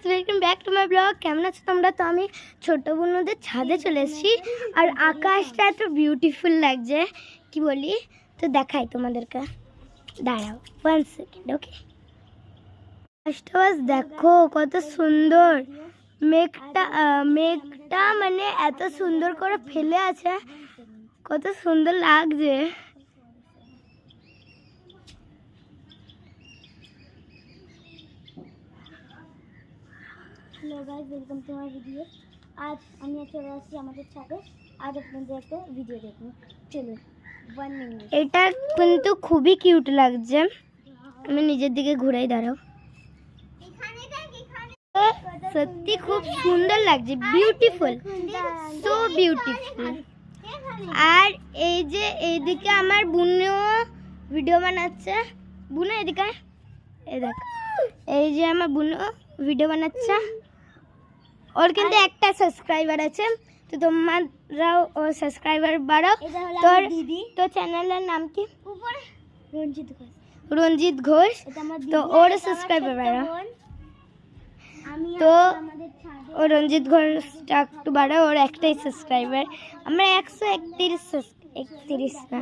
Welcome back to my blog. কেমন আছো তোমরা? তো আমি ছোটো বোনদের ছাদে চলে এসেছি আর আকাশটা এত বিউটিফুল লাগছে কি বলি। তো দেখাই তোমাদেরকে, দাঁড়াও 1 সেকেন্ড। ওকে, আকাশটা দেখো কত সুন্দর। মেঘটা মানে এত সুন্দর করে ফেলে আছে, কত সুন্দর লাগছে। Hello guys, welcome to my video. আজ আমি চলে আসছি আমাদের ছাদে। আজ আপনাদের একটা ভিডিও দেখুন, চলুন 1 মিনিট। এটা কিন্তু খুবই কিউট লাগছে। আমি নিজের দিকে ঘুরাই, দাঁড়াও। সত্যি খুব সুন্দর লাগছে, বিউটিফুল, সো বিউটিফুল। আর এই যে এইদিকে আমার বোনও ভিডিও বানাচ্ছে। বোন এদিকে, এই দেখ, এই যে আমার বোনও ভিডিও বানাচ্ছে। ওর কিন্তু একটা সাবস্ক্রাইবার আছে, তো তোমরাও ওর সাবস্ক্রাইবার বাড়াও। তোর তোর চ্যানেলের নাম কি? রঞ্জিত ঘোষ। তো ওর সাবস্ক্রাইবার বাড়াও। তো ও রঞ্জিত ঘোষটা একটু বাড়াও, ওর একটাই সাবস্ক্রাইবার। আমরা 131 না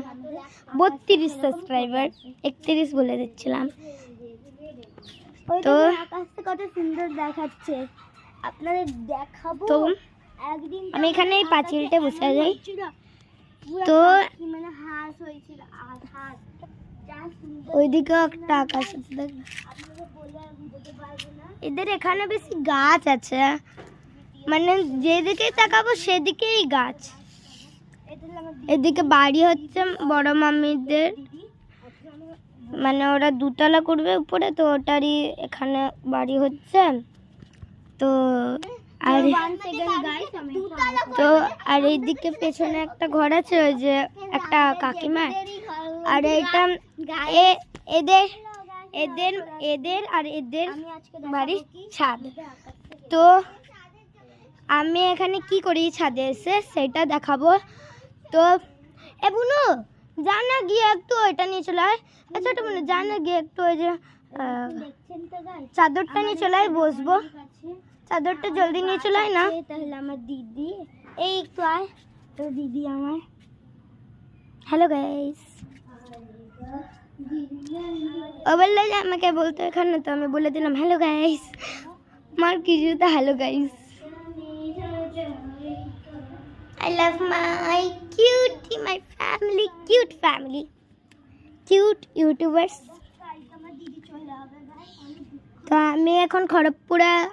32 সাবস্ক্রাইবার, 31 বলে দিচ্ছিলাম। তো আকাশটা কত সুন্দর দেখাচ্ছে, আপনাদের দেখাবো। তো একদিন আমি এখানে এই পাঁচিলটা বসে যাই। তো মানে হাঁস হয়েছিল, আর হাঁস যা সুন্দর। ওইদিকে একটা আকাশ আছে, দেখ। আপনাদের বলে আমি বুঝতে পারবো না। এদের এখানে বেশি গাছ আছে, মানে যেদিকেই তাকাবো সেদিকেই গাছ। এটা হলো আমার এদিকে বাড়ি হচ্ছে বড় মামিদের, মানে ওরা দুতলা করবে উপরে, তো ওটারই এখানে বাড়ি হচ্ছে। তো আর তো আর এইদিকে পেছনে একটা ঘর আছে, ওই যে একটা কাকিমার। আর এটা এদের এদের এদের আর এদের বাড়ির ছাদ। তো আমি এখানে কি করি ছাদে এসে সেটা দেখাবো। তো এ বুনু, যা না গিয়ে একটু ওইটা নিয়ে চলে আয়। আচ্ছা ওটা বুনু, যা না গিয়ে একটু ওই যে চাদরটা নিয়ে চলে আয়, বসবো। চাদরটা জলদি নিয়ে চলে আয় না। তাহলে আমার দিদি, এই একটু আয়, তো দিদি আমার। Hello guys. ও বললো যে আমাকে বলতে এখানে, তো আমি বলে দিলাম হ্যালো গাইস। আমার কিছু তো hello guys. I love my cutie, my family, cute family, cute YouTubers. তো আমি এখন খড়গপুরে